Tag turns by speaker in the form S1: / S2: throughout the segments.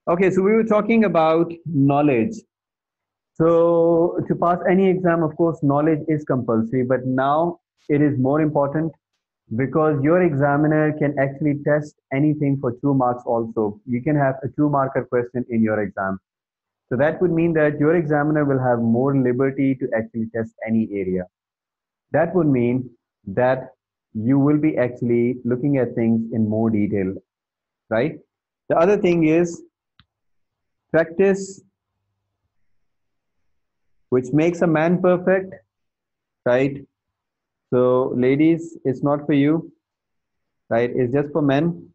S1: Okay, so we were talking about knowledge. So to pass any exam, of course, knowledge is compulsory, but now it is more important because your examiner can actually test anything for 2 marks also. You can have a 2 marker question in your exam. So that would mean that your examiner will have more liberty to actually test any area. That would mean that you will be actually looking at things in more detail, right? The other thing is practice, which makes a man perfect, right? So, ladies, it's not for you, right? It's just for men.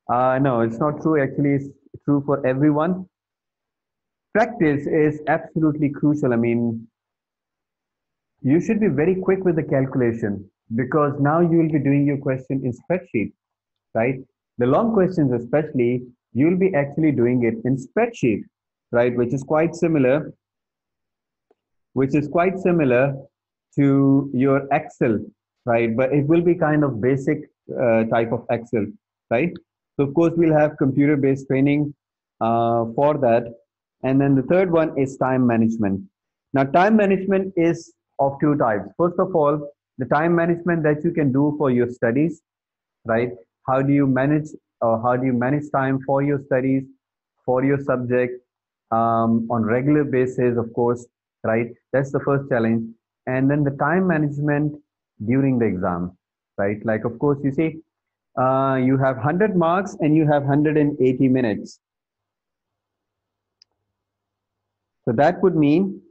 S1: No, it's not true. Actually, it's true for everyone. Practice is absolutely crucial. I mean, you should be very quick with the calculation because now you will be doing your question in spreadsheet, right? The long questions, especially, you'll be actually doing it in spreadsheet, right? Which is quite similar to your Excel, right? But it will be kind of basic type of Excel, right? So of course we'll have computer-based training for that. And then the third one is time management. Now time management is of two types. First of all, the time management that you can do for your studies, right? How do you manage how do you manage time for your studies, for your subject on regular basis, of course, right? That's the first challenge. And then the time management during the exam, right? Like, of course, you see, you have 100 marks and you have 180 minutes. So that would mean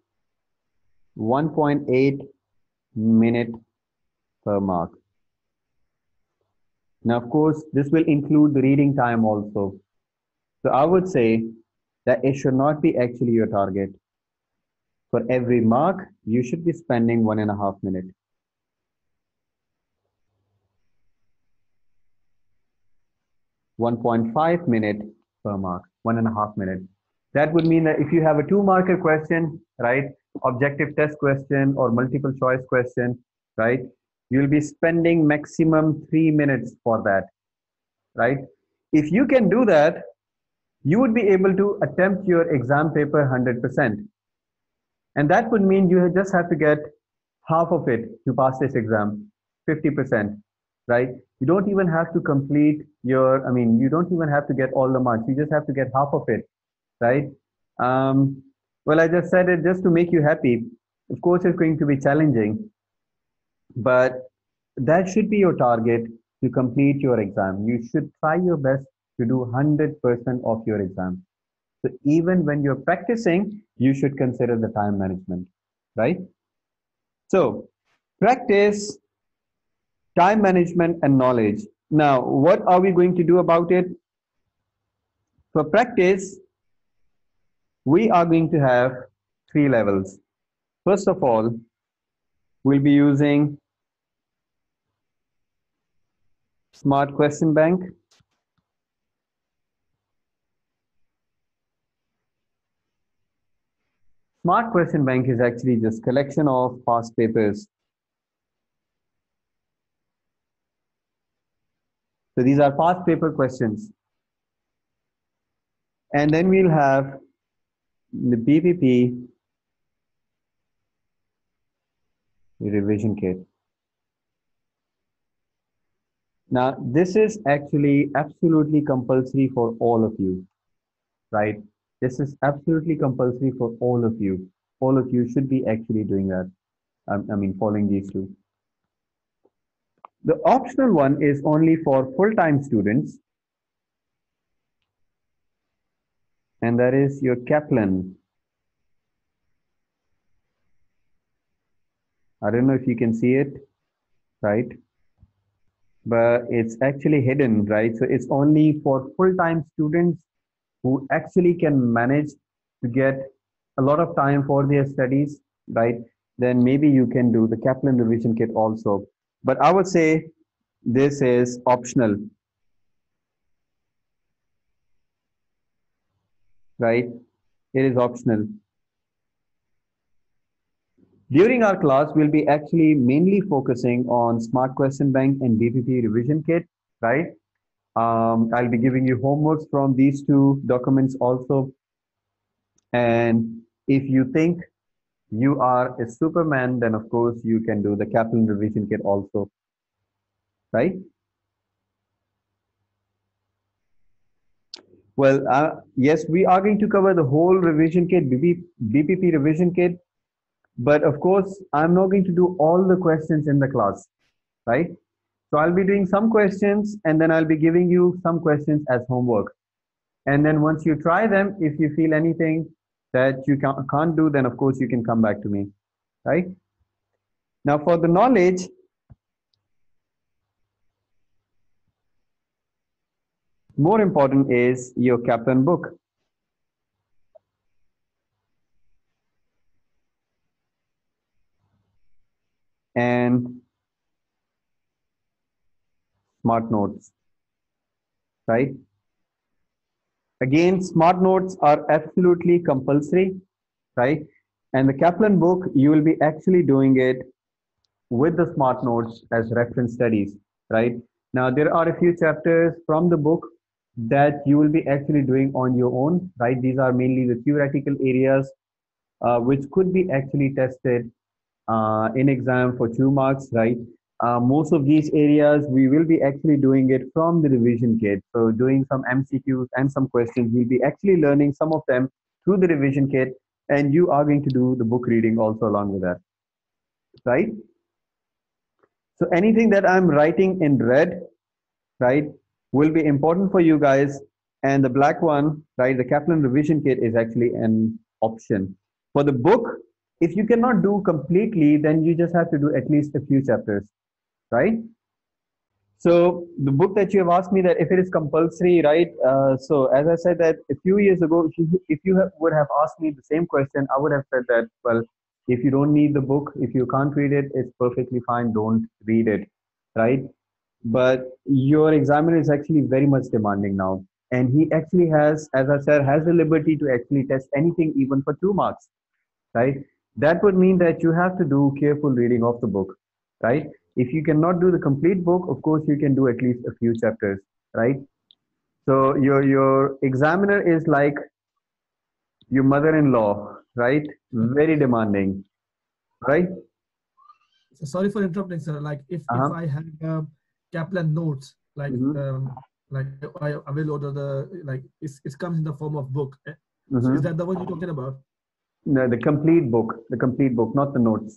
S1: 1.8 minute per mark. Now, of course, this will include the reading time also. So I would say that it should not be actually your target. For every mark, you should be spending 1.5 minutes. 1.5 minute per mark, 1.5 minutes. That would mean that if you have a 2 marker question, right, objective test question or multiple choice question, right, you'll be spending maximum 3 minutes for that, right? If you can do that, you would be able to attempt your exam paper 100%. And that would mean you just have to get half of it to pass this exam, 50%, right? You don't even have to complete you don't even have to get all the marks. You just have to get half of it, right? Well, I just said it just to make you happy. Of course, it's going to be challenging, but that should be your target to complete your exam. You should try your best to do 100% of your exam. So even when you're practicing, you should consider the time management, right? So practice, time management, and knowledge. Now, what are we going to do about it? For practice, we are going to have 3 levels. First of all, we'll be using Smart Question Bank. Smart Question Bank is actually just collection of past papers. So these are past paper questions. And then we'll have the BPP revision kit. Now, this is actually absolutely compulsory for all of you, right? This is absolutely compulsory for all of you. All of you should be actually doing that. Following these two. The optional one is only for full-time students, and that is your Kaplan. I don't know if you can see it, right? But it's actually hidden, right? So it's only for full-time students who actually can manage to get a lot of time for their studies, right? Then maybe you can do the Kaplan revision kit also. But I would say this is optional, right? It is optional. During our class, we'll be actually mainly focusing on Smart Question Bank and BPP revision kit, right? I'll be giving you homeworks from these two documents also. And if you think you are a Superman, then of course you can do the Kaplan revision kit also, right? Well, yes, we are going to cover the whole revision kit, BPP revision kit, but of course, I'm not going to do all the questions in the class, right? So I'll be doing some questions and then I'll be giving you some questions as homework. And then once you try them, if you feel anything that you can't do, then of course you can come back to me, right? Now for the knowledge, more important is your Kaplan book. And smart notes, right? Again, smart notes are absolutely compulsory, right? And the Kaplan book, you will be actually doing it with the smart notes as reference studies, right? Now, there are a few chapters from the book that you will be actually doing on your own, right? These are mainly the theoretical areas, which could be actually tested in exam for 2 marks, right? Most of these areas, we will be actually doing it from the revision kit. So doing some MCQs and some questions, we'll be actually learning some of them through the revision kit, and you are going to do the book reading also along with that, right? So anything that I'm writing in red, right, will be important for you guys. And the black one, right, the Kaplan revision kit is actually an option. For the book, if you cannot do completely, then you just have to do at least a few chapters, right? So the book that you have asked me that if it is compulsory, right? So as I said that a few years ago, would have asked me the same question, I would have said that, well, if you don't need the book, if you can't read it, it's perfectly fine. Don't read it, right? But your examiner is actually very much demanding now. And he actually has, as I said, has the liberty to actually test anything even for 2 marks, right? That would mean that you have to do careful reading of the book, right? If you cannot do the complete book, of course, you can do at least a few chapters, right? So your examiner is like your mother-in-law, right? Very demanding, right?
S2: Sorry for interrupting, sir. Like if
S1: Uh-huh.
S2: I have Kaplan notes,
S1: Mm-hmm.
S2: like I will order the like it comes in the form of book. So is
S1: Mm-hmm.
S2: that the one you're talking about?
S1: No, the complete book, not the notes,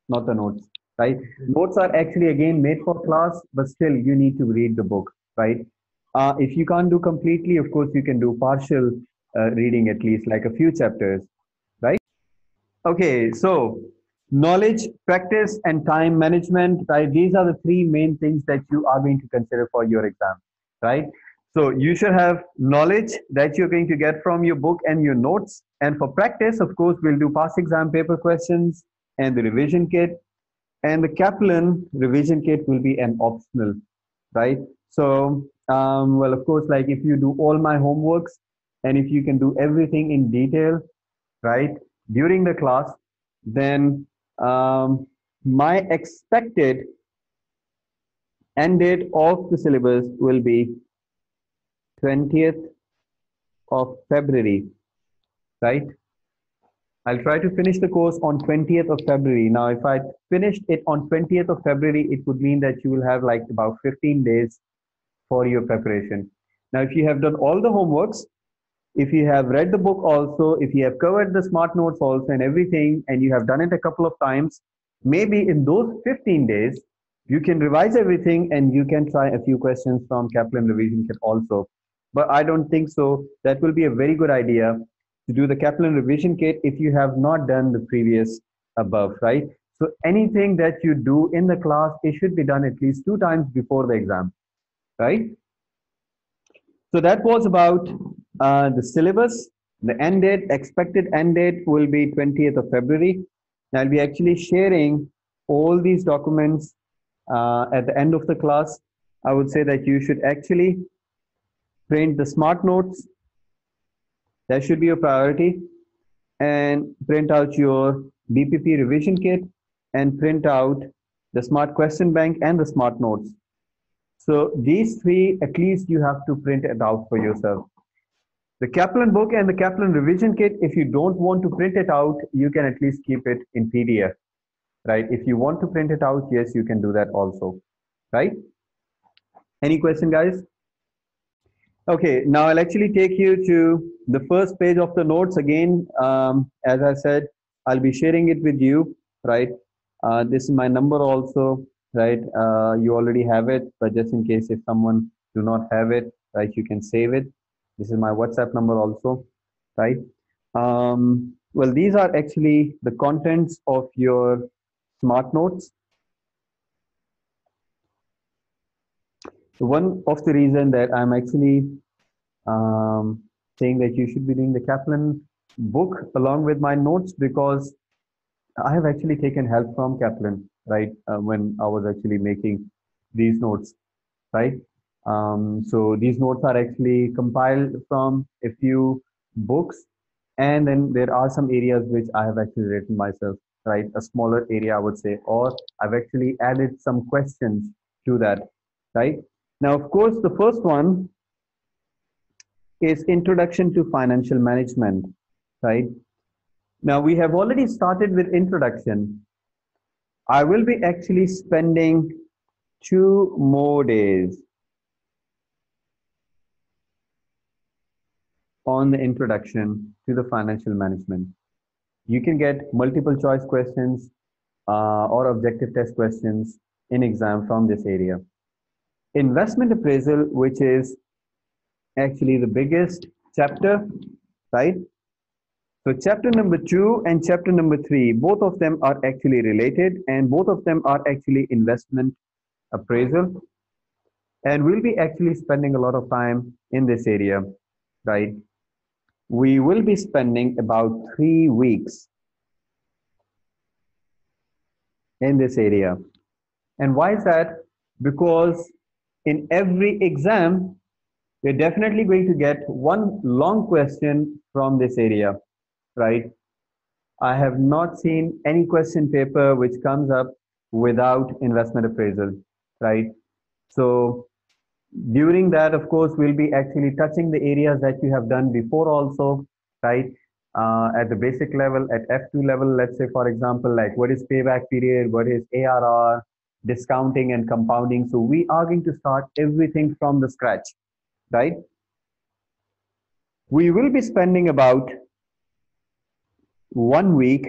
S1: not the notes, right?
S2: Okay.
S1: Notes are actually again made for class, but still you need to read the book, right? If you can't do completely, of course, you can do partial reading at least, like a few chapters, right? Okay, so knowledge, practice, and time management, right? These are the three main things that you are going to consider for your exam, right? So you should have knowledge that you're going to get from your book and your notes. And for practice, of course, we'll do past exam paper questions and the revision kit. And the Kaplan revision kit will be an optional, right? So, well, of course, like if you do all my homeworks and if you can do everything in detail, right, during the class, then my expected end date of the syllabus will be 20th of February, right? I'll try to finish the course on 20th of February. Now, if I finished it on 20th of February, it would mean that you will have like about 15 days for your preparation. Now, if you have done all the homeworks, if you have read the book also, if you have covered the smart notes also and everything, and you have done it a couple of times, maybe in those 15 days, you can revise everything and you can try a few questions from Kaplan revision kit also. But I don't think so. That will be a very good idea to do the Kaplan revision kit if you have not done the previous above, right? So anything that you do in the class, it should be done at least 2 times before the exam, right? So that was about the syllabus. The end date, expected end date will be 20th of February. I'll be actually sharing all these documents at the end of the class. I would say that you should actually print the smart notes. That should be your priority. And print out your BPP revision kit and print out the smart question bank and the smart notes. So these three, at least you have to print it out for yourself. The Kaplan book and the Kaplan revision kit, if you don't want to print it out, you can at least keep it in PDF, right? If you want to print it out, yes, you can do that also, right? Any question, guys? Okay, now I'll actually take you to the first page of the notes again. As I said, I'll be sharing it with you, right? This is my number also, right? You already have it, but just in case if someone do not have it, right, you can save it. This is my WhatsApp number also, right? Well, these are actually the contents of your smart notes. One of the reason that I'm actually saying that you should be doing the Kaplan book along with my notes, because I have actually taken help from Kaplan, right? When I was actually making these notes, right? So these notes are actually compiled from a few books, and then there are some areas which I have actually written myself, right? A smaller area, I would say, or I've actually added some questions to that, right? Now, of course, the first one is Introduction to Financial Management, right? Now, we have already started with introduction. I will be actually spending 2 more days on the introduction to the financial management. You can get multiple choice questions or objective test questions in exam from this area. Investment appraisal, which is actually the biggest chapter, right? So chapter number 2 and chapter number 3, both of them are actually related, and both of them are actually investment appraisal. And we'll be actually spending a lot of time in this area, right? We will be spending about 3 weeks in this area. And why is that? Because in every exam, you're definitely going to get one long question from this area, right? I have not seen any question paper which comes up without investment appraisal, right? So during that, of course, we'll be actually touching the areas that you have done before also, right? At the basic level, at F2 level, let's say, for example, like what is payback period, what is ARR, discounting and compounding. So we are going to start everything from the scratch, right? We will be spending about 1 week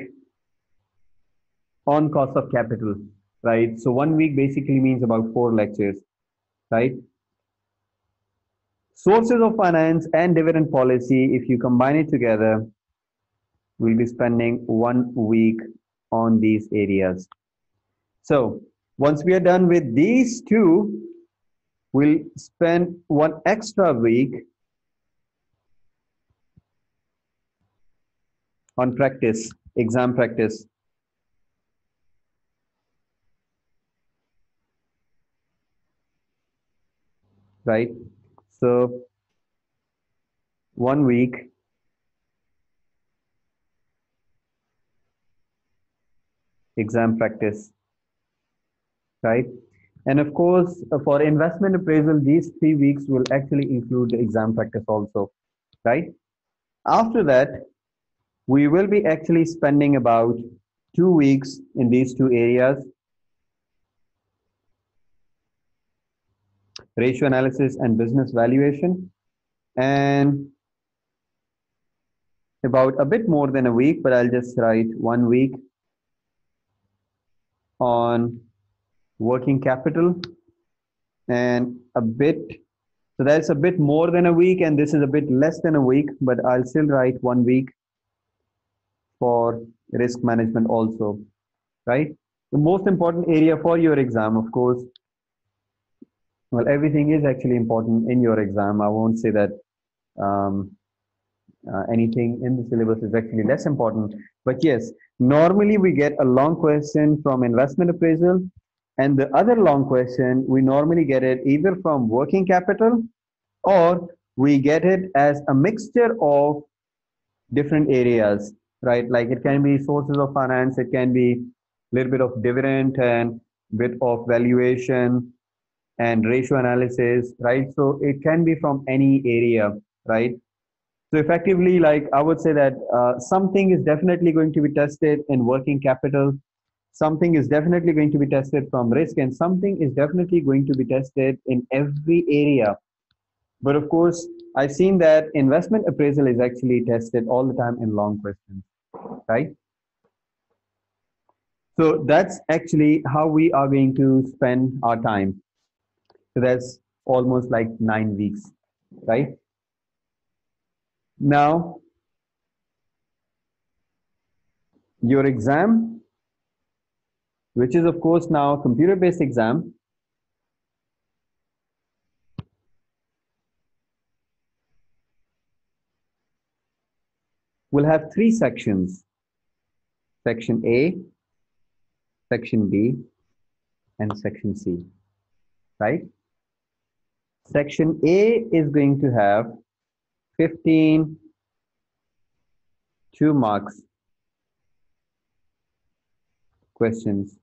S1: on cost of capital, right? So 1 week basically means about 4 lectures, right? Sources of finance and dividend policy, if you combine it together, we'll be spending 1 week on these areas. So once we are done with these two, we'll spend 1 extra week on practice, exam practice. Right? So 1 week exam practice, right? And of course, for investment appraisal, these 3 weeks will actually include the exam practice also, right? After that, we will be actually spending about 2 weeks in these two areas: ratio analysis and business valuation, and about a bit more than a week, but I'll just write 1 week on working capital, and a bit, so that's a bit more than a week, and this is a bit less than a week, but I'll still write 1 week for risk management also, right? The most important area for your exam, of course, well, everything is actually important in your exam. I won't say that anything in the syllabus is actually less important, but yes, normally we get a long question from investment appraisal, and the other long question, we normally get it either from working capital, or we get it as a mixture of different areas, right? Like it can be sources of finance, it can be a little bit of dividend and bit of valuation, and ratio analysis, right? So it can be from any area, right? So effectively, like I would say that something is definitely going to be tested in working capital, something is definitely going to be tested from risk, and something is definitely going to be tested in every area. But of course, I've seen that investment appraisal is actually tested all the time in long questions, right? So that's actually how we are going to spend our time. So that's almost like 9 weeks, right? Now, your exam, which is of course now computer-based exam, will have three sections: section A, section B, and section C, right? Section A is going to have 15 2 marks questions.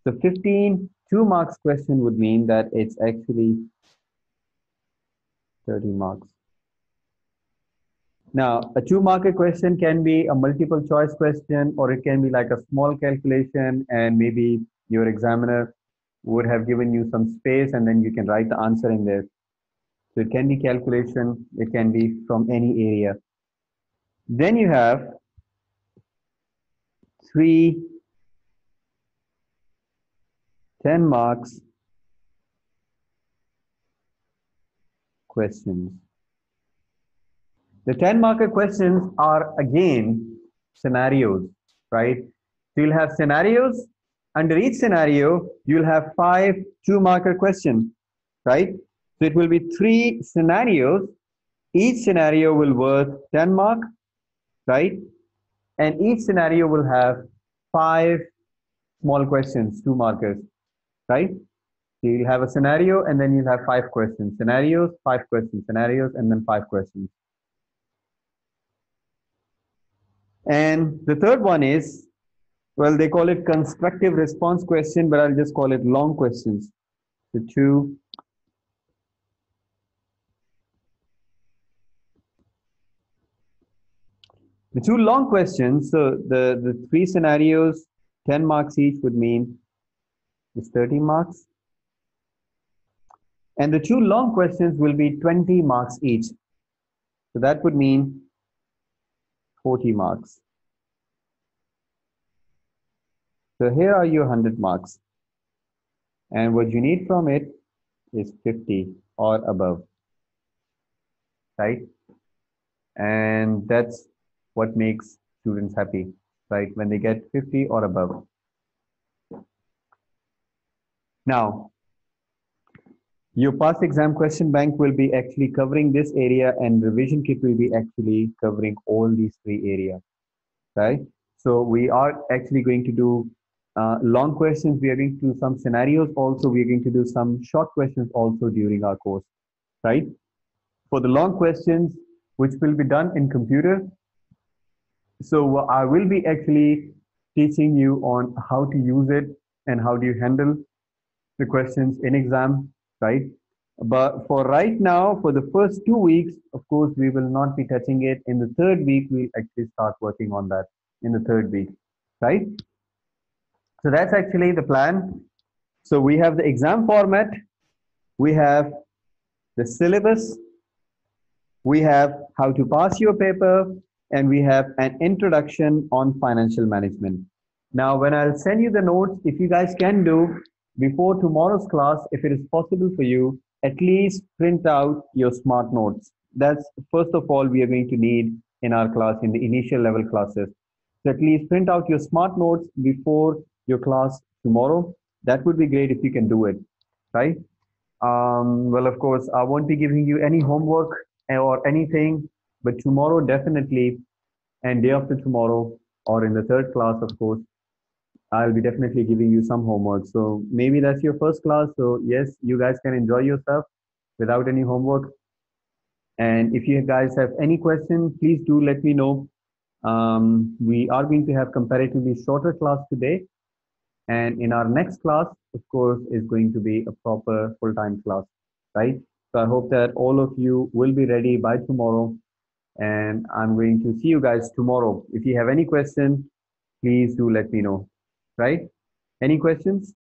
S1: So 15 2 marks question would mean that it's actually 30 marks. Now, a 2-marker question can be a multiple choice question, or it can be like a small calculation, and maybe your examiner would have given you some space and then you can write the answer in there. So it can be calculation, it can be from any area. Then you have 3 10 marks questions. The 10-marker questions are again scenarios, right? So you'll have scenarios. Under each scenario, you'll have 5 2-marker questions, right? So it will be 3 scenarios. Each scenario will worth 10 mark, right? And each scenario will have 5 small questions, 2 markers, right? So you'll have a scenario and then you'll have 5 questions, scenarios, 5 questions, scenarios, and then 5 questions. And the third one is, well, they call it constructive response question, but I'll just call it long questions. The two long questions, so the 3 scenarios, 10 marks each would mean it's 30 marks. And the 2 long questions will be 20 marks each. So that would mean 40 marks. So here are your 100 marks. And what you need from it is 50 or above, right? And that's what makes students happy, right? When they get 50 or above. Now, your past exam question bank will be actually covering this area, and revision kit will be actually covering all these 3 areas, right? So we are actually going to do long questions. We are going to do some scenarios also. We are going to do some short questions also during our course, right? For the long questions, which will be done in computer. So I will be actually teaching you on how to use it and how do you handle the questions in exam, right? But for right now, for the first 2 weeks, of course, we will not be touching it. In the 3rd week, we'll actually start working on that in the 3rd week, right? So that's actually the plan. So we have the exam format, we have the syllabus, we have how to pass your paper, and we have an introduction on financial management. Now, when I'll send you the notes, if you guys can do before tomorrow's class, if it is possible for you, at least print out your smart notes. That's first of all we are going to need in our class, in the initial level classes. So at least print out your smart notes before your class tomorrow. That would be great if you can do it, right? Well, of course, I won't be giving you any homework or anything, but tomorrow definitely, and day after tomorrow, or in the 3rd class, of course, I'll be definitely giving you some homework. So maybe that's your first class. So yes, you guys can enjoy yourself without any homework. And if you guys have any question, please do let me know. We are going to have comparatively shorter class today. And in our next class, of course, is going to be a proper full-time class, right? So I hope that all of you will be ready by tomorrow. And I'm going to see you guys tomorrow. If you have any question, please do let me know, right? Any questions?